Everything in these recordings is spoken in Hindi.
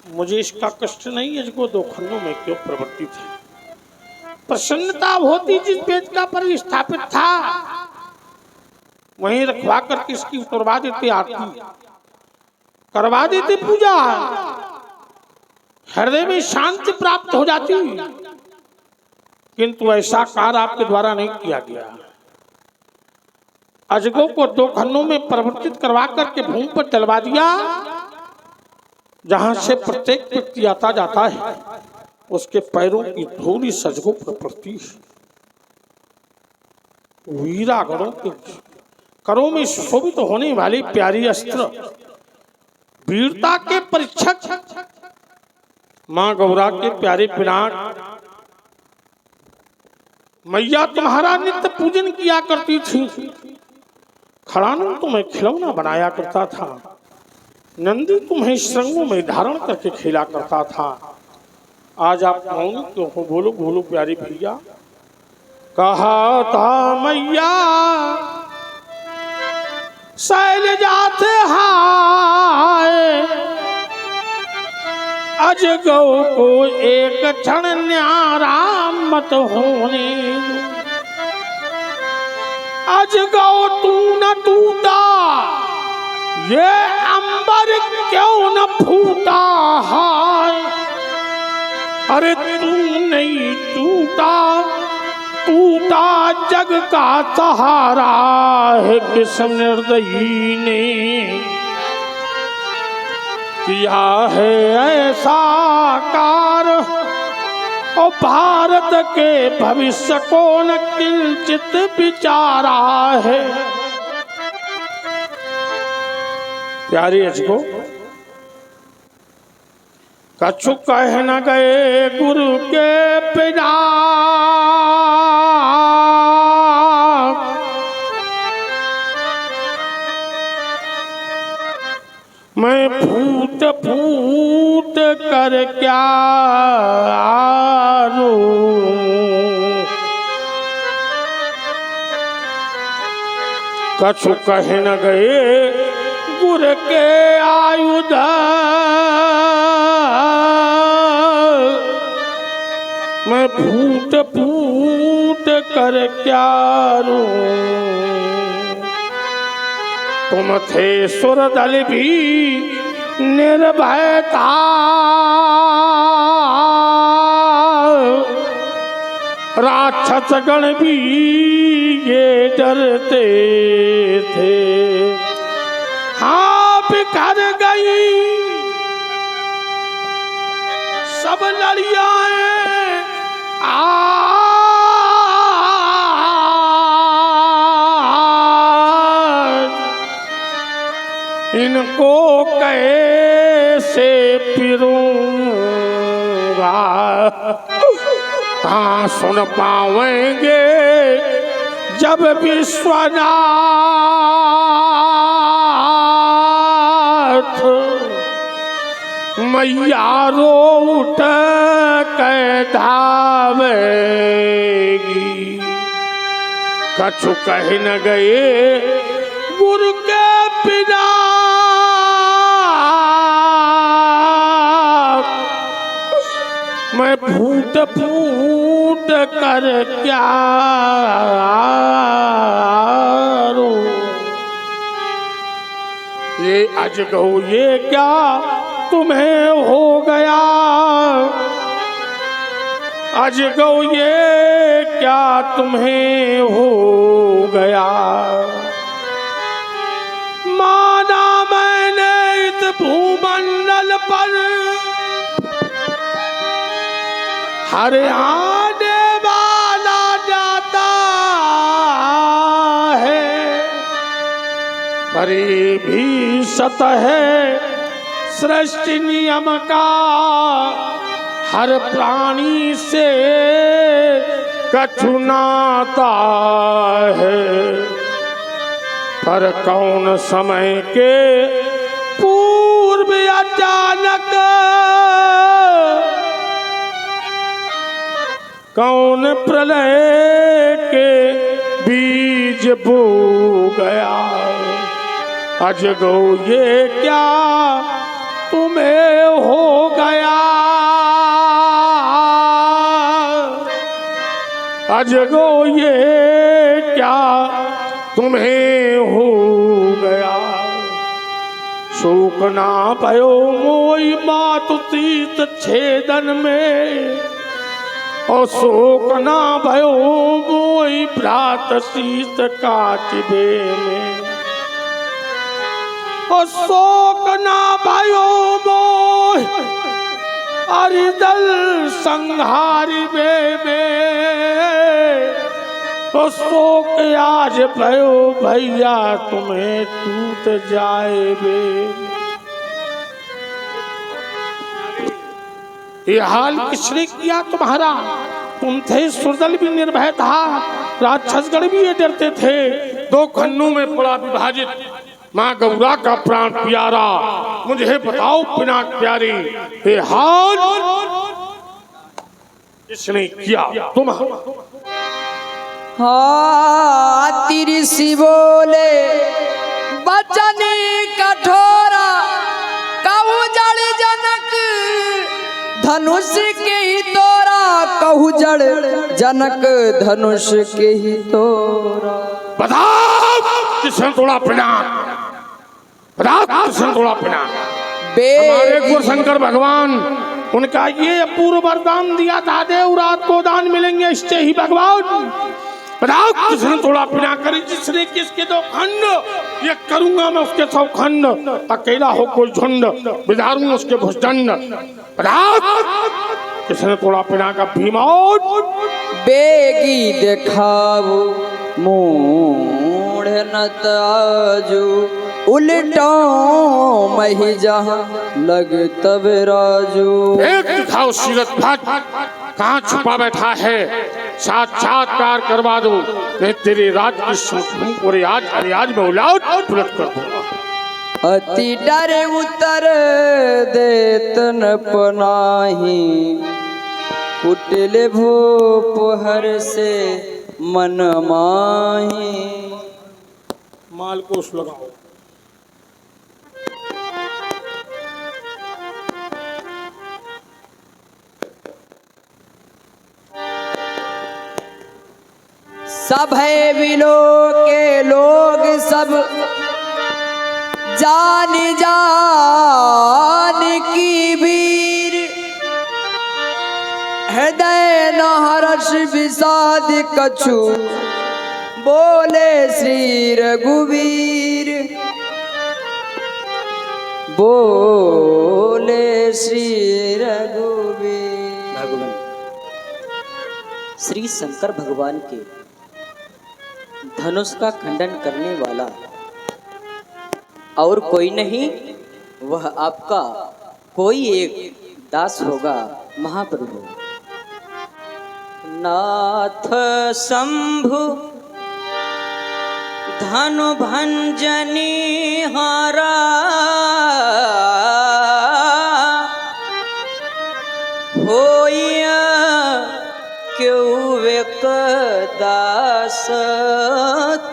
मुझे इसका कष्ट नहीं, इसको दो खन्नों में क्यों प्रवर्तित है। प्रसन्नता होती जिस पेज का पर स्थापित था, वहीं रखवा करके इसकी उतरवा देते, आरती करवा देते, पूजा, हृदय में शांति प्राप्त हो जाती। किंतु ऐसा कार्य आपके द्वारा नहीं किया गया। अजगों को दो खन्नों में परिवर्तित करवा करके भूमि पर डलवा दिया, जहां से प्रत्येक व्यक्ति आता जाता है उसके पैरों की धूल सजगों पर पड़ती है। वीरागणों के करों में शोभित होने वाली प्यारी अस्त्र, वीरता के परीक्षक मां गौरा के प्यारे पिनाक मैया तुम्हारा नित्य पूजन किया करती थी। खड़ानू तुम्हें खिलौना बनाया करता था, नंदी तुम्हें श्रृंगों में धारण करके खेला करता था। आज आप मौन क्यों हो? बोलो बोलो प्यारी भैया। कहा था मैया शैलजा थे हाय, अजगौ को एक क्षण न्यारा मत होने। अजगौ तू न टूटा, ये अंबर क्यों न फूटा है। अरे तू नहीं टूटा, टूटा जग का सहारा है। किस निर्दयी ने किया है ऐसा कार्य, और भारत के भविष्य को न किंचित विचारा है। प्यारी अजगो, कछु कह न गए गुरु के पिता, मैं फूट फूट कर क्या आरूं। कछु कह न गए गुरु के आयुध, मैं फूट फूट कर क्या रूं। तुम थे सुरदल भी निर्भय था, राक्षस गण भी ये डरते थे। हाँ बिखर गई सब लड़ियाएं, इनको कैसे फिरूंगा। कहाँ सुन पावेंगे जब विश्वनाथ मैया रो उठ के धावेगी। कछु कह न गए गुरु के पिता, मैं फूट फूट कर क्या रूं। ये अजगौ ये क्या तुम्हें हो गया, अजगौ ये क्या तुम्हें हो गया। माना मैंने इस भूमंडल पर हर आने वाला जाता है, परे भी सत है सृष्टि नियम का। हर प्राणी से कछु नाता है, पर कौन समय के पूर्व अचानक कौन प्रलय के बीज बो गया। अजगौ ये क्या तुम्हें होगा, अजगो ये क्या तुम्हें हो गया, शोक ना भयो मोई बात तीत छेदन में, और शोक ना भयो मोई भ्रात शीत काटिबे में, और शोक ना भयो मोई अरिदल संहारिबे में, और शोक आज भयो भैया तुम्हें टूट जाएबे। ये हाल किसने किया तुम्हारा? तुम थे, सुरदल भी निर्भय था, राक्षसगण भी ये डरते थे। दो खन्नों में पड़ा विभाजित, माँ गौरा का प्राण प्यारा, मुझे बताओ पिनाक प्यारी, ये हाल किसने किया तुम्हारा? हाँ तिरसी बोले बचन कठोरा, कहू जड़ जनक धनुष के ही तोरा, कहू जड़ जनक धनुष के ही तोरा। बताओ किसने तोड़ा पिनाक, बताओ किसने तोड़ा पिनाक? हमारे गुरु शंकर भगवान, उनका ये अपूर्व वरदान दिया था, देव रात को दान मिलेंगे, इससे ही भगवान। बताओ किसने तोड़ा पिनाक करी? जिसने किसके दो खंड, ये करूंगा मैं उसके 100 खंड, अकेला हो कोई झुंड, बिधारूंगा उसके भुजदंड। बताओ किसने तोड़ा पिनाक? भीमौत बेगी देखावो मूढ़ न ताजू, उल्टों मही जहाँ लग तब राजू। एक दिखाओ सीरत भट, कहाँ छुपा बैठा है, साक्षात्कार करवा दो, नहीं तेरे राज की सुनूं पूरे आज में उलाट पुलट कर दूंगा। अति डर उतर देतन पनाही, कुटिल भूप हर से मन माही। माल कोस लगाओ। सब है बिलो के लोग सब जान जान की वीर, हृदय न हर्ष विषाद कछु, बोले श्री रघुवीर, बोले श्री रघुवीर। भगवान श्री शंकर भगवान के धनुष का खंडन करने वाला और कोई नहीं, वह आपका कोई एक दास होगा महाप्रभु। नाथ शंभु धनु भंजनी हारा, होया क्यों एक दास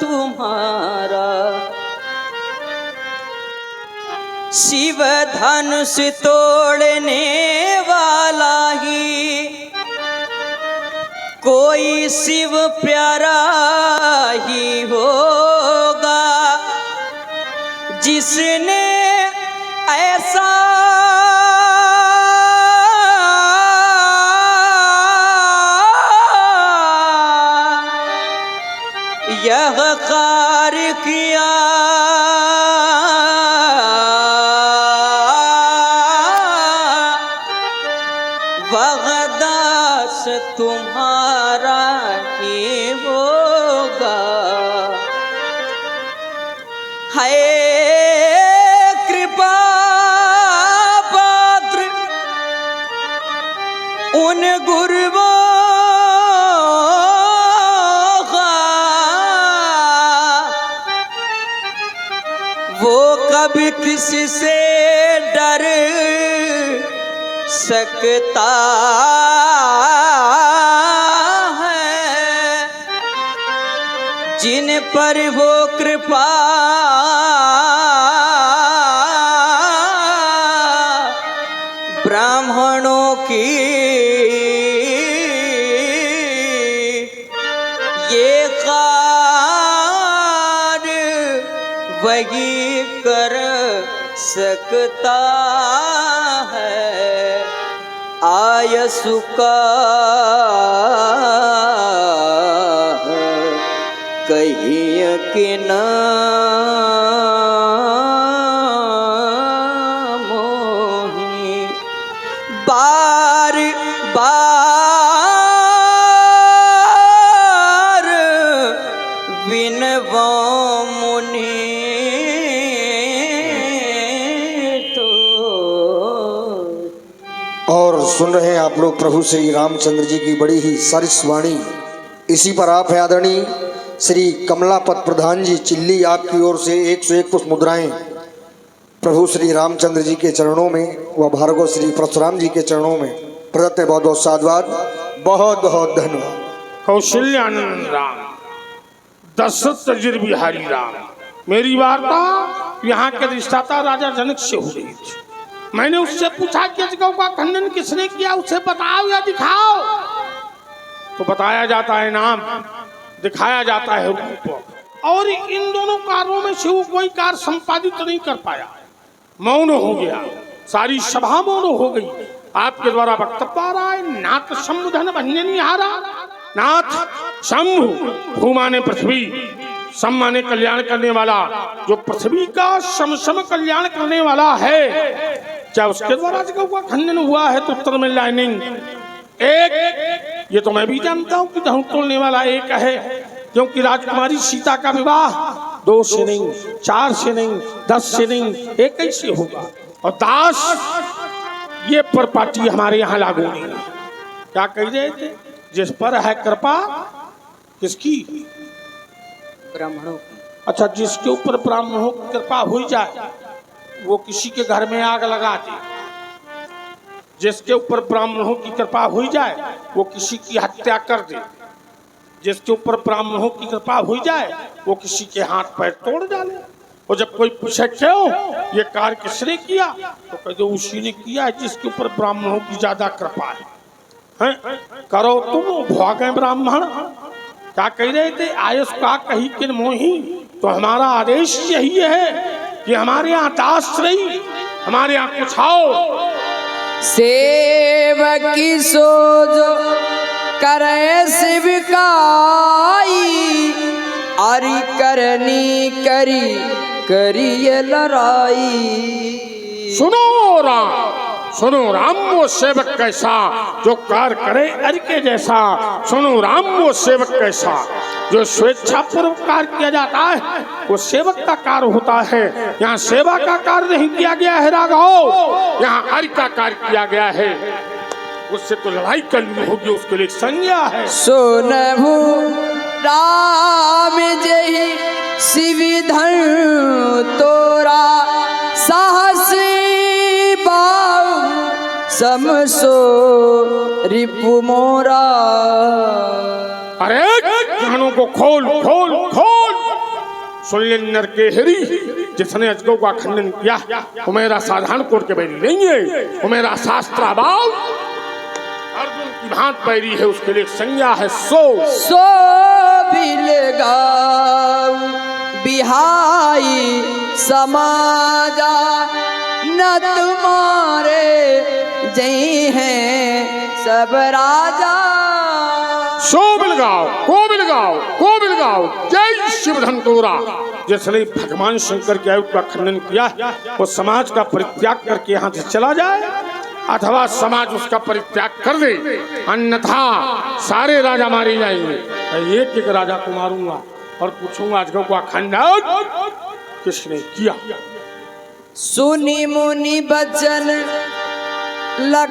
तुम्हारा, शिव धनुष तोड़ने वाला ही कोई शिव प्यारा ही होगा, जिसने ऐसा यह कार्य किया, वह दास तुम्हारा ही होगा। है कृपा पात्र उन गुरुओं वो कभी किसी से डर सकता है, जिन पर वो कृपा ब्राह्मणों की सकता है आयसु का कहिए कि न मोही बार बार विनवो मुनि तो। और सुन रहे हैं आप लोग प्रभु श्री रामचंद्र जी की बड़ी ही सरस वाणी। इसी पर आप हैं आदरणीय श्री कमलापत प्रधान जी चिल्ली, आपकी ओर से 101 पुष्प मुद्राएं प्रभु श्री रामचंद्र जी के चरणों में व भार्गव श्री परशुराम जी के चरणों में प्रदत्त है। बहुत बहुत साधुवाद, बहुत बहुत धन्यवाद। कौशल्यानंद राम, दशरथ तजिर बिहारी राम, मेरी वार्ता यहाँ के अधिष्ठाता राजा जनक से हो रही थी। मैंने उससे पूछा कि अजगौ का खंडन किसने किया, उसे बताओ या दिखाओ। तो बताया जाता है नाम, दिखाया जाता है रूप, और इन दोनों कार्यों में से वो कोई कार्य संपादित नहीं कर पाया। मौन हो गया, सारी सभा मौन हो गई। आपके द्वारा वक्तव्य आ रहा है, नाथ शंभु धन भंजनी हारा। नाथ शंभु, भू माने पृथ्वी, सम माने कल्याण करने वाला, जो पृथ्वी का सम कल्याण करने वाला है, क्या उसके द्वारा अजगौ का खंडन हुआ है? तो उत्तर मिल रहा है नहीं। एक, ये तो मैं भी जानता हूँ कि धन तोड़ने वाला एक है, क्योंकि राजकुमारी सीता का विवाह 2 से नहीं, 4 से नहीं, 10 से नहीं, 1 से होगा। और दास, ये परपाटी हमारे यहाँ लागू नहीं है। क्या कह रहे थे? जिस पर है कृपा, किसकी? ब्राह्मणों की। अच्छा, जिसके ऊपर ब्राह्मणों की कृपा हो जाए वो किसी के घर में आग लगा दे। जिसके ऊपर ब्राह्मणों की कृपा हो जाए वो किसी की हत्या कर दे। जिसके ऊपर ब्राह्मणों की कृपा हो जाए वो किसी के हाथ पैर तोड़ डाले। और जब कोई पूछे क्यों ये कार्य किसने किया, तो कह दो उसी ने किया है जिसके ऊपर ब्राह्मणों की ज्यादा कृपा है। करो तुम भागे ब्राह्मण। क्या कह रहे थे? आयुष का कही किन मोही। तो हमारा आदेश यही है कि हमारे यहाँ दास रही, हमारे यहाँ कुछ आओ। सेवकी सोजो करे शिवकाई, अरि करनी करी करिए लड़ाई। सुनो राम, सुनो राम वो सेवक कैसा जो कार्य करे अरि के जैसा। सुनो राम वो सेवक कैसा जो स्वेच्छा पूर्वक कार्य किया जाता है, वो सेवक का कार्य होता है। यहाँ सेवा का कार्य नहीं किया गया है राघव, यहाँ अरि का कार्य किया गया है। उससे तो लड़ाई करनी होगी, उसके लिए संज्ञा है। सोनभु राम जय शिविधन तोरा, साहस बाऊ समसो रिपु मोरा। अरे कानों को खोल खोल खोल, सुन ले नर के हरी। जिसने अजगौ का खंडन किया वो मेरा साधारण कोट के बैरी नहीं है, वो मेरा शास्त्राबाल अर्जुन की भांत बैरी है। उसके लिए संज्ञा है सो बिलगाऊ बिहाई समाजा, न तुम्हारे जय हैं सब राजा। सो बिलगाओ, को बिलगाओ, को बिलगाओ, जय शिव धनतोरा। जिसने भगवान शंकर के आयु का खंडन किया वो समाज का परित्याग करके यहाँ से चला जाए, अथवा समाज उसका परित्याग कर दे, अन्यथा सारे राजा मारे जाएंगे। एक एक राजा को मारूंगा और पूछूंगा अजगौ का खंडन किसने किया। सुनी मुनि बचन लख